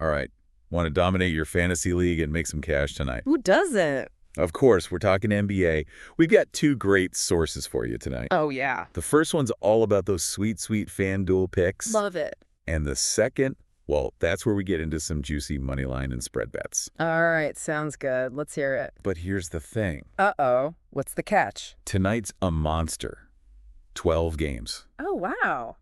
All right. Want to dominate your fantasy league and make some cash tonight? Who doesn't? Of course, we're talking NBA. We've got two great sources for you tonight. Oh, yeah. The first one's all about those sweet, sweet FanDuel picks. Love it. And the second, well, that's where we get into some juicy money line and spread bets. All right, sounds good. Let's hear it. But here's the thing. Uh-oh. What's the catch? Tonight's a monster. 12 games. Oh, wow.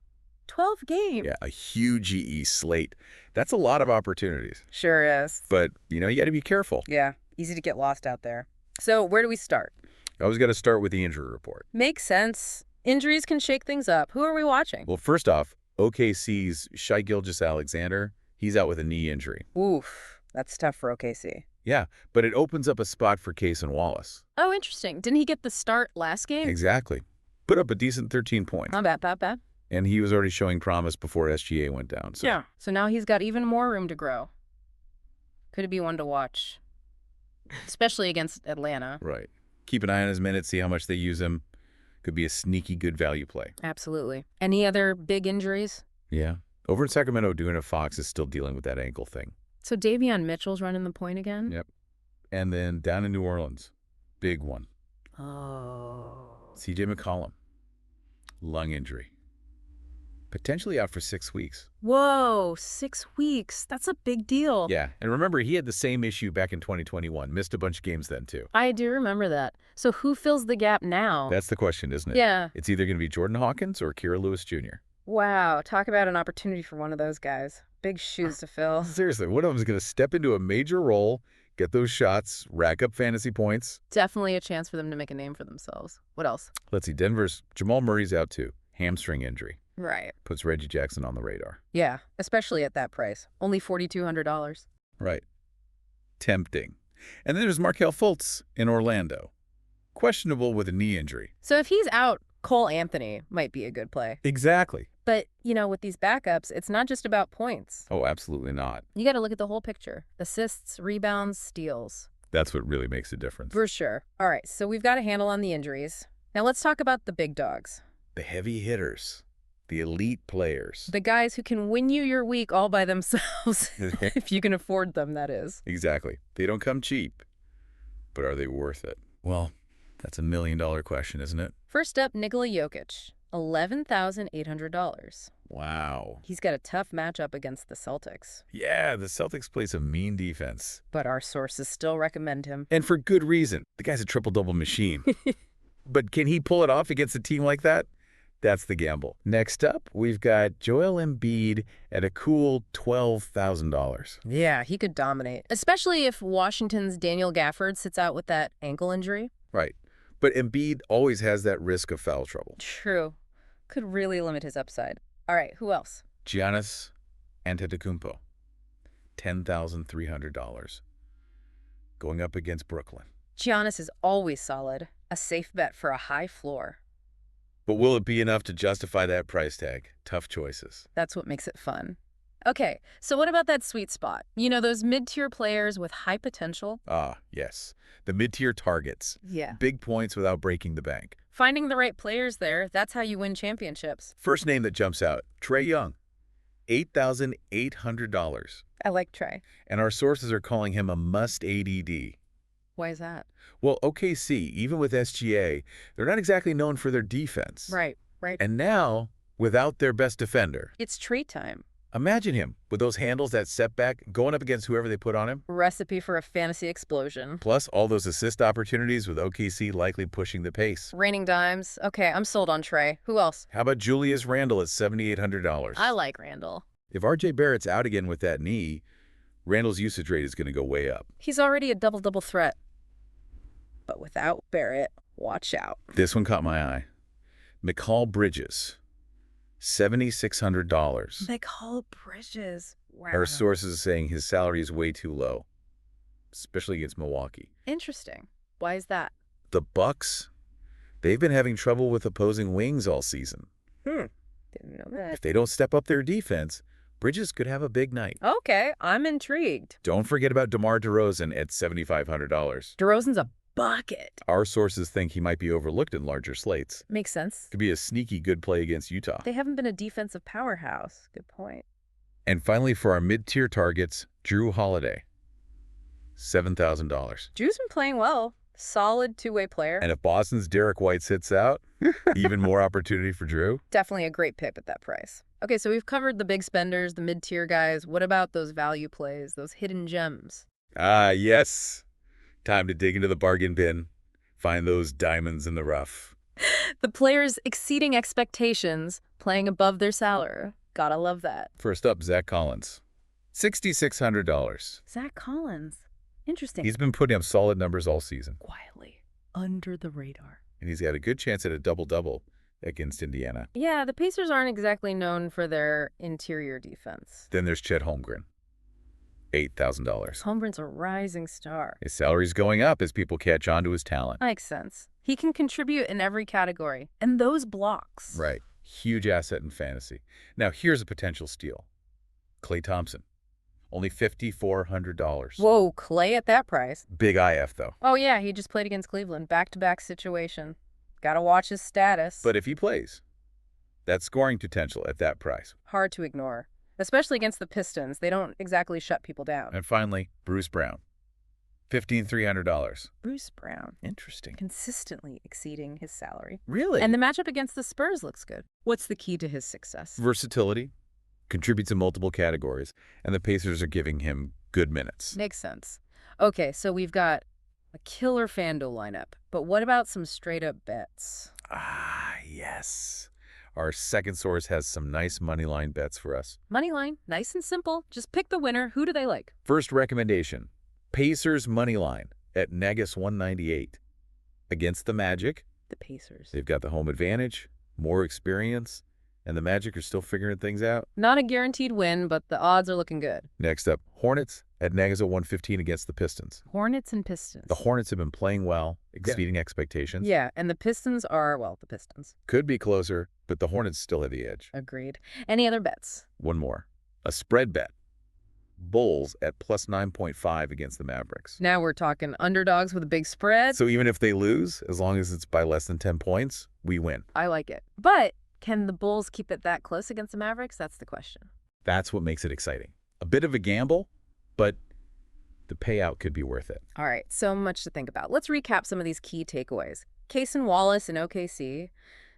12 games. Yeah, a huge EE slate. That's a lot of opportunities. Sure is. But, you got to be careful. Yeah, easy to get lost out there. So where do we start? I always got to start with the injury report. Makes sense. Injuries can shake things up. Who are we watching? Well, first off, OKC's Shai Gilgeous-Alexander, he's out with a knee injury. Oof, that's tough for OKC. Yeah, but it opens up a spot for Case and Wallace. Oh, interesting. Didn't he get the start last game? Exactly. Put up a decent 13 points. Not bad, not bad. And he was already showing promise before SGA went down. So. Yeah. So now he's got even more room to grow. Could it be one to watch? Especially against Atlanta. Right. Keep an eye on his minutes, see how much they use him. Could be a sneaky good value play. Absolutely. Any other big injuries? Yeah. Over in Sacramento, De'Aaron Fox is still dealing with that ankle thing. So Davion Mitchell's running the point again? Yep. And then down in New Orleans, big one. Oh. CJ McCollum, lung injury. Potentially out for 6 weeks. Whoa, 6 weeks. That's a big deal. Yeah, and remember, he had the same issue back in 2021. Missed a bunch of games then, too. I do remember that. So who fills the gap now? That's the question, isn't it? Yeah. It's either going to be Jordan Hawkins or Kira Lewis Jr. Wow, talk about an opportunity for one of those guys. Big shoes to fill. Seriously, one of them is going to step into a major role, get those shots, rack up fantasy points. Definitely a chance for them to make a name for themselves. What else? Let's see, Denver's Jamal Murray's out, too. Hamstring injury. Right. Puts Reggie Jackson on the radar. Yeah, especially at that price. Only $4,200. Right. Tempting. And then there's Markelle Fultz in Orlando. Questionable with a knee injury. So if he's out, Cole Anthony might be a good play. Exactly. But, with these backups, it's not just about points. Oh, absolutely not. You got to look at the whole picture. Assists, rebounds, steals. That's what really makes a difference. For sure. All right, so we've got a handle on the injuries. Now let's talk about the big dogs. The heavy hitters. The elite players. The guys who can win you your week all by themselves. If you can afford them, that is. Exactly. They don't come cheap. But are they worth it? Well, that's $1 million question, isn't it? First up, Nikola Jokic. $11,800. Wow. He's got a tough matchup against the Celtics. Yeah, the Celtics play some mean defense. But our sources still recommend him. And for good reason. The guy's a triple-double machine. But can he pull it off against a team like that? That's the gamble. Next up, we've got Joel Embiid at a cool $12,000. Yeah, he could dominate. Especially if Washington's Daniel Gafford sits out with that ankle injury. Right. But Embiid always has that risk of foul trouble. True. Could really limit his upside. All right, who else? Giannis Antetokounmpo, $10,300. Going up against Brooklyn. Giannis is always solid. A safe bet for a high floor. But will it be enough to justify that price tag? Tough choices. That's what makes it fun. Okay, so what about that sweet spot? Those mid-tier players with high potential? Ah, yes. The mid-tier targets. Yeah. Big points without breaking the bank. Finding the right players there, that's how you win championships. First name that jumps out, Trae Young, $8,800. I like Trae. And our sources are calling him a must-ADD. Why is that? Well, OKC, even with SGA, they're not exactly known for their defense. Right. And now, without their best defender. It's Trae time. Imagine him with those handles, that setback, going up against whoever they put on him. Recipe for a fantasy explosion. Plus, all those assist opportunities with OKC likely pushing the pace. Raining dimes. Okay, I'm sold on Trae. Who else? How about Julius Randle at $7,800? I like Randle. If RJ Barrett's out again with that knee, Randle's usage rate is going to go way up. He's already a double-double threat. But without Barrett, watch out. This one caught my eye. Mikal Bridges, $7,600. Mikal Bridges. Wow. Our sources are saying his salary is way too low, especially against Milwaukee. Interesting. Why is that? The Bucks, they've been having trouble with opposing wings all season. Didn't know that. If they don't step up their defense, Bridges could have a big night. Okay, I'm intrigued. Don't forget about DeMar DeRozan at $7,500. DeRozan's a bucket. Our sources think he might be overlooked in larger slates. Makes sense. Could be a sneaky good play against Utah. They haven't been a defensive powerhouse. Good point. And finally, for our mid-tier targets, Drew Holiday, $7,000. Drew's been playing well. Solid two-way player. And if Boston's Derek White sits out, even more opportunity for Drew. Definitely a great pick at that price. Okay, so we've covered the big spenders, the mid-tier guys. What about those value plays, those hidden gems? Ah, yes. Time to dig into the bargain bin. Find those diamonds in the rough. The players exceeding expectations, playing above their salary. Gotta love that. First up, Zach Collins, $6,600. Zach Collins. Interesting. He's been putting up solid numbers all season. Quietly, under the radar. And he's got a good chance at a double-double against Indiana. Yeah, the Pacers aren't exactly known for their interior defense. Then there's Chet Holmgren, $8,000. Holmgren's a rising star. His salary's going up as people catch on to his talent. Makes sense. He can contribute in every category. And those blocks. Right. Huge asset in fantasy. Now, here's a potential steal. Klay Thompson, only $5,400. Whoa, Clay at that price. Big IF, though. Oh, yeah, he just played against Cleveland. Back-to-back situation. Gotta watch his status. But if he plays, that scoring potential at that price. Hard to ignore. Especially against the Pistons. They don't exactly shut people down. And finally, Bruce Brown, $15,300. Bruce Brown. Interesting. Consistently exceeding his salary. Really? And the matchup against the Spurs looks good. What's the key to his success? Versatility, contributes in multiple categories, and the Pacers are giving him good minutes. Makes sense. Okay, so we've got a killer FanDuel lineup. But what about some straight-up bets? Ah, yes. Our second source has some nice money line bets for us. Moneyline, nice and simple. Just pick the winner. Who do they like? First recommendation, Pacers money line at Negus 198. Against the Magic, The Pacers. they've got the home advantage, more experience, and the Magic are still figuring things out. Not a guaranteed win, but the odds are looking good. Next up, Hornets at Negus at 115 against the Pistons. Hornets and Pistons. The Hornets have been playing well, exceeding expectations. Yeah, and the Pistons are, well, the Pistons. Could be closer, but the Hornets still have the edge. Agreed. Any other bets? One more. A spread bet. Bulls at plus 9.5 against the Mavericks. Now we're talking underdogs with a big spread. So even if they lose, as long as it's by less than 10 points, we win. I like it. But can the Bulls keep it that close against the Mavericks? That's the question. That's what makes it exciting. A bit of a gamble, but the payout could be worth it. All right, so much to think about. Let's recap some of these key takeaways. Cason Wallace in OKC,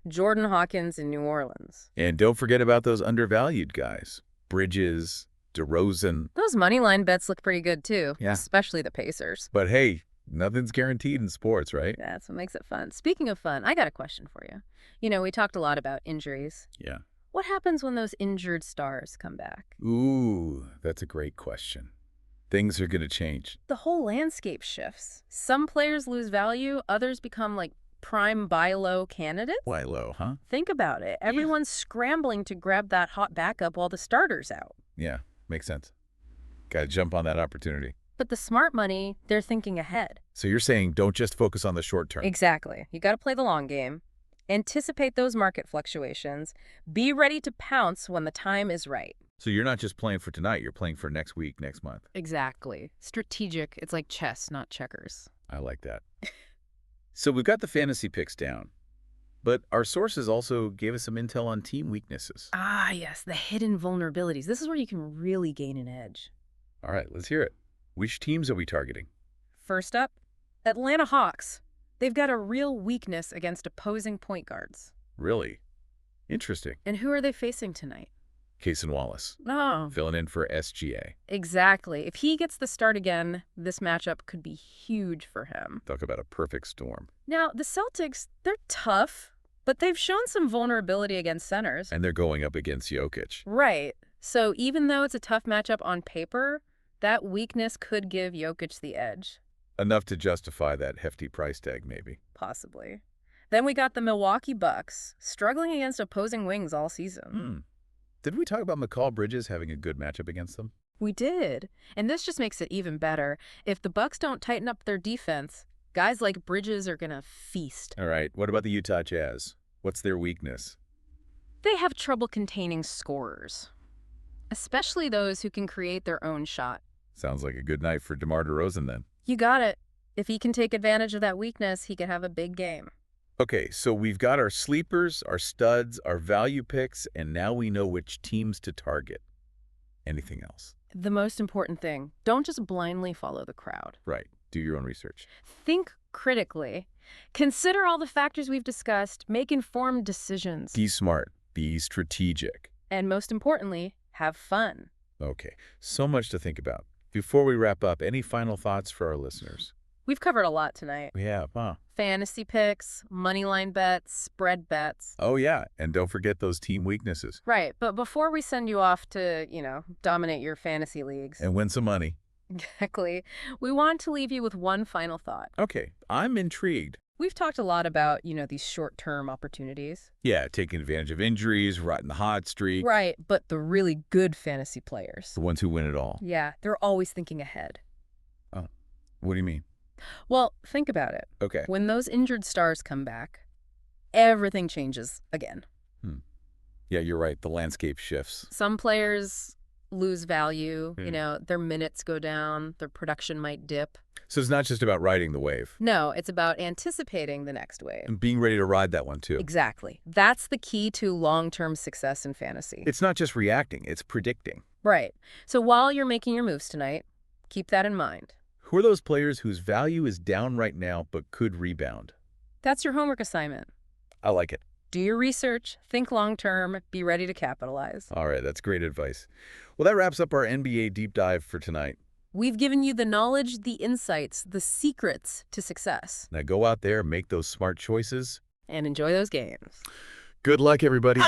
Jordan Hawkins in New Orleans. And don't forget about those undervalued guys. Bridges, DeRozan. Those money line bets look pretty good too, Yeah. especially the Pacers. But hey, nothing's guaranteed in sports, right? That's what makes it fun. Speaking of fun, I got a question for you. You know, we talked a lot about injuries. Yeah. What happens when those injured stars come back? Ooh, that's a great question. Things are going to change. The whole landscape shifts. Some players lose value, others become like prime buy low candidates. Why low, huh? Think about it. Everyone's scrambling to grab that hot backup while the starter's out. Yeah, makes sense. Got to jump on that opportunity. But the smart money, they're thinking ahead. So you're saying don't just focus on the short term. Exactly. You got to play the long game. Anticipate those market fluctuations. Be ready to pounce when the time is right. So you're not just playing for tonight, you're playing for next week, next month. Exactly. Strategic. It's like chess, not checkers. I like that. So we've got the fantasy picks down, but our sources also gave us some intel on team weaknesses. Ah, yes, the hidden vulnerabilities. This is where you can really gain an edge. All right, let's hear it. Which teams are we targeting? First up, Atlanta Hawks. They've got a real weakness against opposing point guards. Really? Interesting. And who are they facing tonight? Cason Wallace, Oh, filling in for SGA. exactly. If he gets the start again, this matchup could be huge for him. Talk about a perfect storm. Now, the Celtics, they're tough, but they've shown some vulnerability against centers. And they're going up against Jokic. Right. So even though it's a tough matchup on paper, that weakness could give Jokic the edge. Enough to justify that hefty price tag, maybe. Possibly. Then we got the Milwaukee Bucks, struggling against opposing wings all season. Did we talk about McCall Bridges having a good matchup against them? We did. And this just makes it even better. If the Bucks don't tighten up their defense, guys like Bridges are going to feast. All right, what about the Utah Jazz? What's their weakness? They have trouble containing scorers, especially those who can create their own shot. Sounds like a good night for DeMar DeRozan then. You got it. If he can take advantage of that weakness, he could have a big game. Okay, so we've got our sleepers, our studs, our value picks, and now we know which teams to target. Anything else? The most important thing, don't just blindly follow the crowd. Right. Do your own research. Think critically. Consider all the factors we've discussed. Make informed decisions. Be smart. Be strategic. And most importantly, have fun. Okay. So much to think about. Before we wrap up, any final thoughts for our listeners? We've covered a lot tonight. We have, huh? Fantasy picks, moneyline bets, spread bets. Oh, yeah. And don't forget those team weaknesses. Right, but before we send you off to, dominate your fantasy leagues. And win some money. Exactly. We want to leave you with one final thought. Okay. I'm intrigued. We've talked a lot about, these short-term opportunities. Yeah, taking advantage of injuries, riding the hot streak. Right, but the really good fantasy players. The ones who win it all. Yeah, they're always thinking ahead. Oh, what do you mean? Well, think about it. Okay. When those injured stars come back, everything changes again. Yeah, you're right. The landscape shifts. Some players lose value, Hmm. their minutes go down, their production might dip. So it's not just about riding the wave. No, it's about anticipating the next wave. And being ready to ride that one, too. Exactly. That's the key to long-term success in fantasy. It's not just reacting, it's predicting. Right. So while you're making your moves tonight, keep that in mind. Who are those players whose value is down right now but could rebound? That's your homework assignment. I like it. Do your research, think long-term, be ready to capitalize. All right, that's great advice. Well, that wraps up our NBA deep dive for tonight. We've given you the knowledge, the insights, the secrets to success. Now go out there, make those smart choices. And enjoy those games. Good luck, everybody.